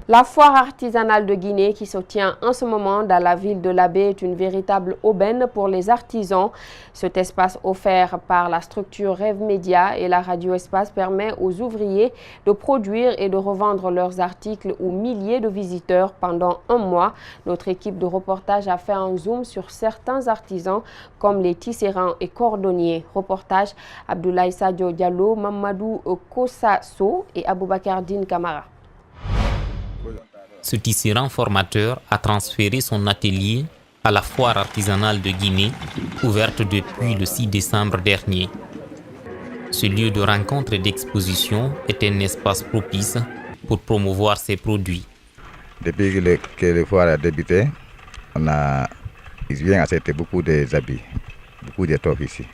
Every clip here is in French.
La foire artisanale de Guinée qui se tient en ce moment dans la ville de Labé est une véritable aubaine pour les artisans. Cet espace offert par la structure Rêve Média et la radio Espace permet aux ouvriers de produire et de revendre leurs articles aux milliers de visiteurs pendant un mois. Notre équipe de reportage a fait un zoom sur certains artisans comme les tisserands et cordonniers. Reportage Abdoulaye Sadio Diallo, Mamadou Kossasso et Aboubakar Din Kamara. Ce tisserand formateur a transféré son atelier à la foire artisanale de Guinée, ouverte depuis le 6 décembre dernier. Ce lieu de rencontre et d'exposition est un espace propice pour promouvoir ses produits. Depuis que la foire a débuté, il vient acheter beaucoup d'habits, beaucoup d'étoffes ici.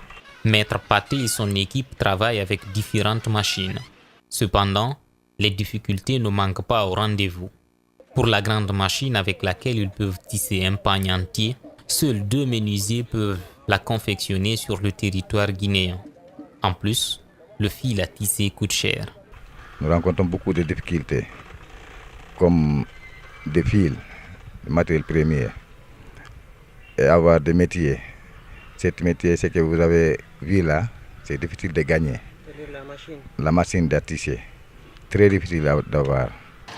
Maître Paté et son équipe travaillent avec différentes machines. Cependant, les difficultés ne manquent pas au rendez-vous. Pour la grande machine avec laquelle ils peuvent tisser un pagne entier, seuls 2 menuisiers peuvent la confectionner sur le territoire guinéen. En plus, le fil à tisser coûte cher. Nous rencontrons beaucoup de difficultés, comme des fils, des matériels premiers, et avoir des métiers. Cet métier, ce que vous avez vu là, c'est difficile de gagner. La machine de tisser, très difficile d'avoir.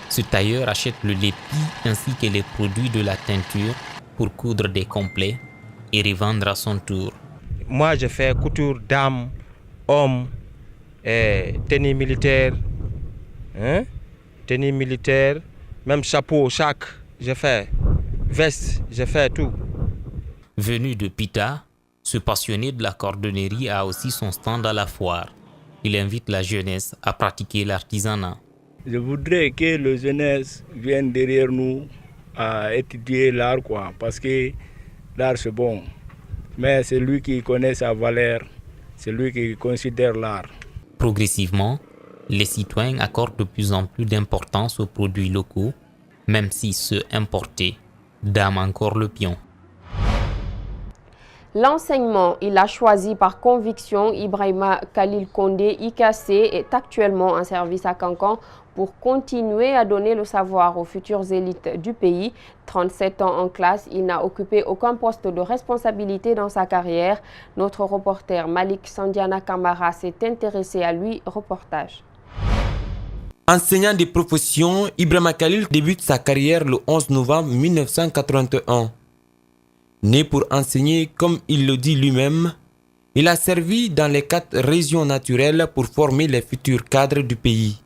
Ce tailleur achète le lépi ainsi que les produits de la teinture pour coudre des complets et revendre à son tour. Moi, je fais couture dames, hommes, tenue militaire, même chapeau, sac, je fais, veste, je fais tout. Venu de Pita, ce passionné de la cordonnerie a aussi son stand à la foire. Il invite la jeunesse à pratiquer l'artisanat. Je voudrais que la jeunesse vienne derrière nous à étudier l'art, parce que l'art c'est bon. Mais c'est lui qui connaît sa valeur, c'est lui qui considère l'art. Progressivement, les citoyens accordent de plus en plus d'importance aux produits locaux, même si ceux importés dament encore le pion. L'enseignement, il a choisi par conviction. Ibrahima Khalil Kondé, IKC, est actuellement en service à Cancan pour continuer à donner le savoir aux futures élites du pays. 37 ans en classe, il n'a occupé aucun poste de responsabilité dans sa carrière. Notre reporter Malik Sandiana Kamara s'est intéressé à lui. Reportage. Enseignant de profession, Ibrahima Khalil débute sa carrière le 11 novembre 1981. Né pour enseigner comme il le dit lui-même, il a servi dans les 4 régions naturelles pour former les futurs cadres du pays.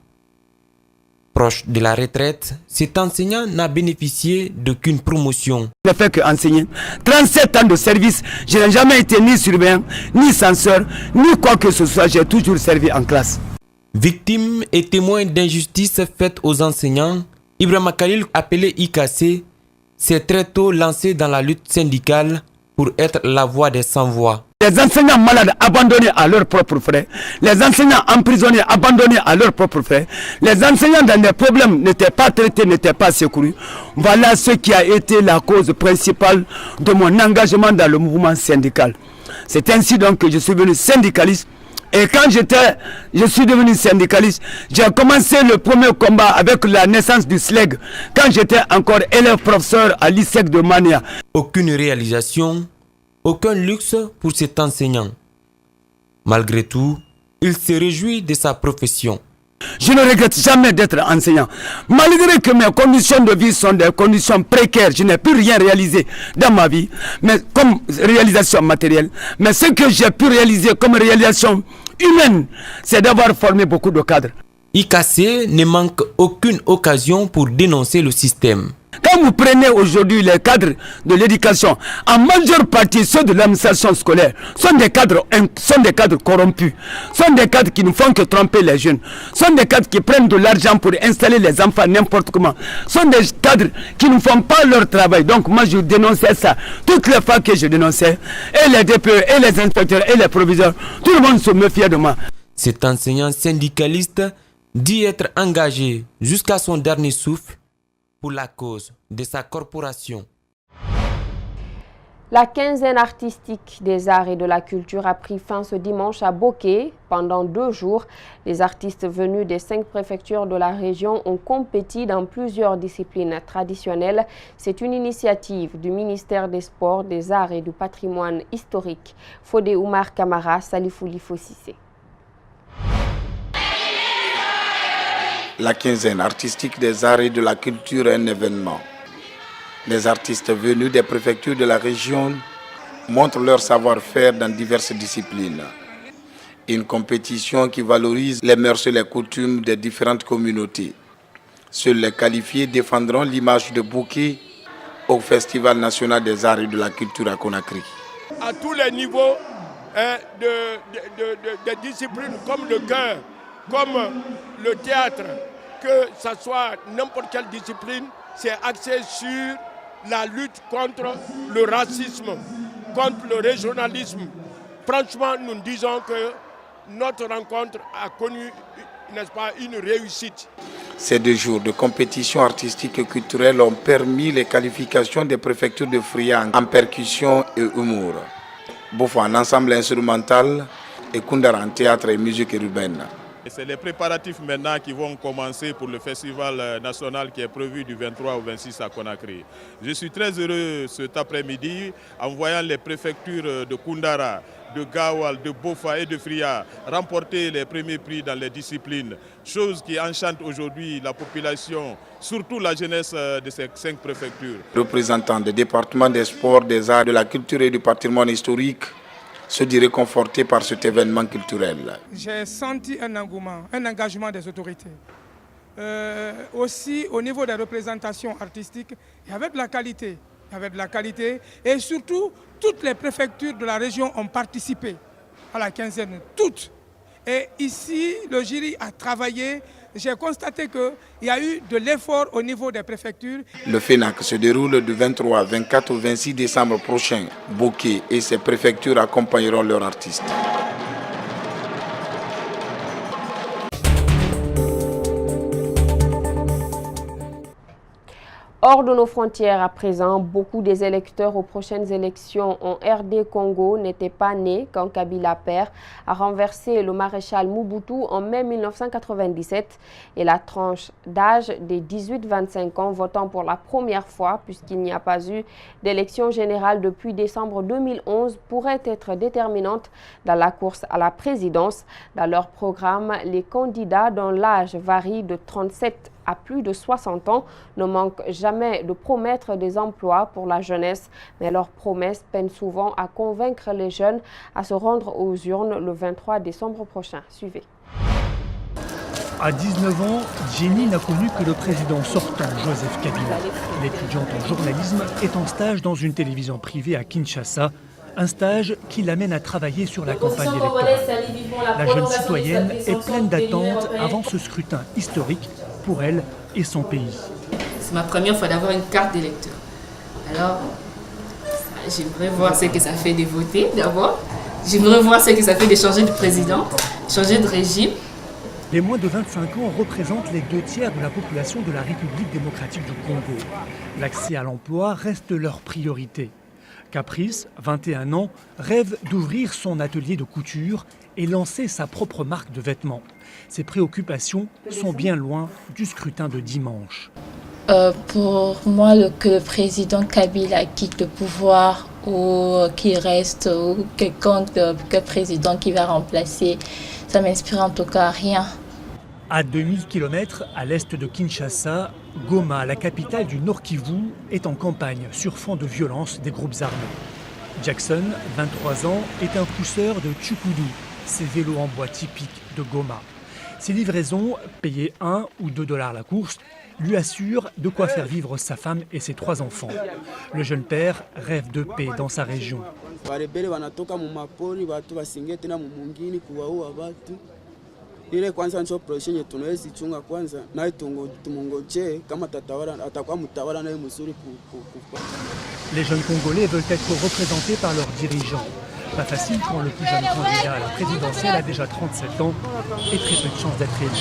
Proche de la retraite, cet enseignant n'a bénéficié d'aucune promotion. Je ne fais qu'enseigner. 37 ans de service, je n'ai jamais été ni surveillant, ni censeur, ni quoi que ce soit, j'ai toujours servi en classe. Victime et témoin d'injustices faites aux enseignants, Ibrahima Khalil, appelé IKC, s'est très tôt lancé dans la lutte syndicale pour être la voix des sans-voix. Les enseignants malades abandonnés à leurs propres frais, les enseignants emprisonnés abandonnés à leurs propres frais, les enseignants dans des problèmes n'étaient pas traités, n'étaient pas secourus. Voilà ce qui a été la cause principale de mon engagement dans le mouvement syndical. C'est ainsi donc que je suis devenu syndicaliste. Et quand je suis devenu syndicaliste, j'ai commencé le premier combat avec la naissance du SLEG, quand j'étais encore élève professeur à l'ISEC de Mania. Aucune réalisation, aucun luxe pour cet enseignant. Malgré tout, il se réjouit de sa profession. Je ne regrette jamais d'être enseignant. Malgré que mes conditions de vie sont des conditions précaires, je n'ai pu rien réaliser dans ma vie, mais comme réalisation matérielle. Mais ce que j'ai pu réaliser comme réalisation humaine, c'est d'avoir formé beaucoup de cadres. IKC ne manque aucune occasion pour dénoncer le système. Quand vous prenez aujourd'hui les cadres de l'éducation, en majeure partie ceux de l'administration scolaire sont des cadres corrompus, sont des cadres qui ne font que tromper les jeunes, sont des cadres qui prennent de l'argent pour installer les enfants n'importe comment, sont des cadres qui ne font pas leur travail. Donc moi je dénonçais ça toutes les fois que je dénonçais, et les DPE, et les inspecteurs, et les proviseurs, tout le monde se méfiait de moi. Cet enseignant syndicaliste dit être engagé jusqu'à son dernier souffle pour la cause de sa corporation. La quinzaine artistique des arts et de la culture a pris fin ce dimanche à Boké. Pendant 2 jours, les artistes venus des 5 préfectures de la région ont compéti dans plusieurs disciplines traditionnelles. C'est une initiative du ministère des Sports, des Arts et du Patrimoine historique. Fodé Oumar Kamara, Salifou Lifo Sissé. La quinzaine artistique des arts et de la culture est un événement. Les artistes venus des préfectures de la région montrent leur savoir-faire dans diverses disciplines. Une compétition qui valorise les mœurs et les coutumes des différentes communautés. Seuls les qualifiés défendront l'image de Boké au Festival national des arts et de la culture à Conakry. À tous les niveaux de disciplines comme le chœur, comme le théâtre, que ce soit n'importe quelle discipline, c'est axé sur la lutte contre le racisme, contre le régionalisme. Franchement, nous disons que notre rencontre a connu, n'est-ce pas, une réussite. Ces 2 jours de compétition artistique et culturelle ont permis les qualifications des préfectures de Fria en percussion et humour, Bofo en ensemble instrumental et Koundara en théâtre et musique urbaine. C'est les préparatifs maintenant qui vont commencer pour le festival national qui est prévu du 23 au 26 à Conakry. Je suis très heureux cet après-midi en voyant les préfectures de Koundara, de Gawal, de Bofa et de Fria remporter les premiers prix dans les disciplines, chose qui enchante aujourd'hui la population, surtout la jeunesse de ces 5 préfectures. Représentants des départements des sports, des arts, de la culture et du patrimoine historique se dit réconforté par cet événement culturel. J'ai senti un engouement, un engagement des autorités. Aussi au niveau des représentations artistiques, il y avait de la qualité. Il y avait de la qualité et surtout, toutes les préfectures de la région ont participé à la quinzaine, toutes. Et ici, le jury a travaillé. J'ai constaté qu'il y a eu de l'effort au niveau des préfectures. Le FENAC se déroule du 23, 24 au 26 décembre prochain. Boké et ses préfectures accompagneront leurs artistes. Hors de nos frontières à présent, beaucoup des électeurs aux prochaines élections en RD Congo n'étaient pas nés quand Kabila père a renversé le maréchal Mobutu en mai 1997 et la tranche d'âge des 18-25 ans votant pour la première fois puisqu'il n'y a pas eu d'élection générale depuis décembre 2011 pourrait être déterminante dans la course à la présidence. Dans leur programme, les candidats dont l'âge varie de 37 à plus de 60 ans ne manquent jamais de promettre des emplois pour la jeunesse, mais leurs promesses peinent souvent à convaincre les jeunes à se rendre aux urnes le 23 décembre prochain. Suivez. À 19 ans, Jenny n'a connu que le président sortant, Joseph Kabila. L'étudiante en journalisme est en stage dans une télévision privée à Kinshasa, un stage qui l'amène à travailler sur la campagne électorale. La jeune citoyenne est pleine d'attentes avant ce scrutin historique pour elle et son pays. C'est ma première fois d'avoir une carte d'électeur. Alors, j'aimerais voir ce que ça fait de voter d'abord. J'aimerais voir ce que ça fait de changer de président, changer de régime. Les moins de 25 ans représentent les 2/3 de la population de la République démocratique du Congo. L'accès à l'emploi reste leur priorité. Caprice, 21 ans, rêve d'ouvrir son atelier de couture et lancer sa propre marque de vêtements. Ses préoccupations sont bien loin du scrutin de dimanche. Pour moi, que le président Kabila quitte le pouvoir ou qu'il reste ou quelconque président qui va remplacer, ça m'inspire en tout cas rien. À 2000 km à l'est de Kinshasa, Goma, la capitale du Nord Kivu, est en campagne sur fond de violence des groupes armés. Jackson, 23 ans, est un pousseur de Tchukoudou, ces vélos en bois typiques de Goma. Ses livraisons, payées 1 ou 2 $ la course, lui assurent de quoi faire vivre sa femme et ses 3 enfants. Le jeune père rêve de paix dans sa région. Ile kwanza ndio projet yetu tunaweza chunga kwanza na tumongoje kama atakuwa mtawala naye mzuri. Les jeunes Congolais veulent être représentés par leurs dirigeants. Pas facile quand le plus jeune candidat à la présidentielle a déjà 37 ans et très peu de chances d'être élu.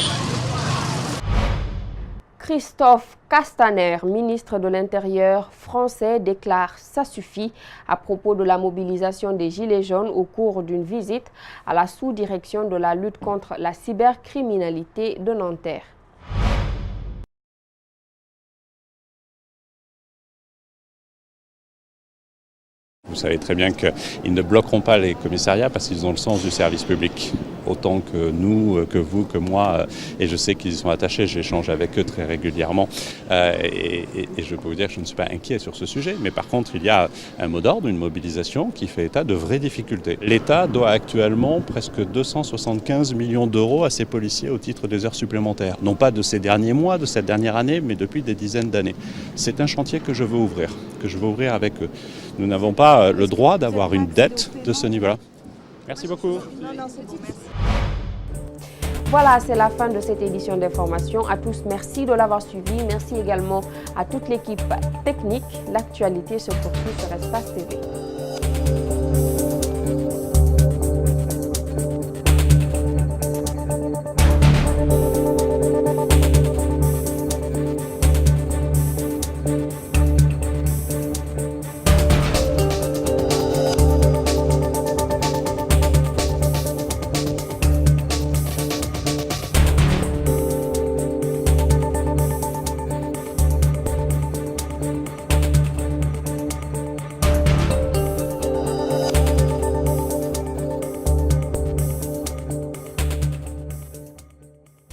Christophe Castaner, ministre de l'Intérieur français, déclare « ça suffit » à propos de la mobilisation des Gilets jaunes au cours d'une visite à la sous-direction de la lutte contre la cybercriminalité de Nanterre. Vous savez très bien qu'ils ne bloqueront pas les commissariats parce qu'ils ont le sens du service public, autant que nous, que vous, que moi. Et je sais qu'ils y sont attachés, j'échange avec eux très régulièrement. Et je peux vous dire que je ne suis pas inquiet sur ce sujet. Mais par contre, il y a un mot d'ordre, une mobilisation qui fait état de vraies difficultés. L'État doit actuellement presque 275 millions d'euros à ses policiers au titre des heures supplémentaires. Non pas de ces derniers mois, de cette dernière année, mais depuis des dizaines d'années. C'est un chantier que je veux ouvrir avec eux. Nous n'avons pas le droit d'avoir une dette de ce niveau-là. Merci beaucoup. Voilà, c'est la fin de cette édition d'information. À tous, merci de l'avoir suivi. Merci également à toute l'équipe technique. L'actualité se poursuit sur Espace TV.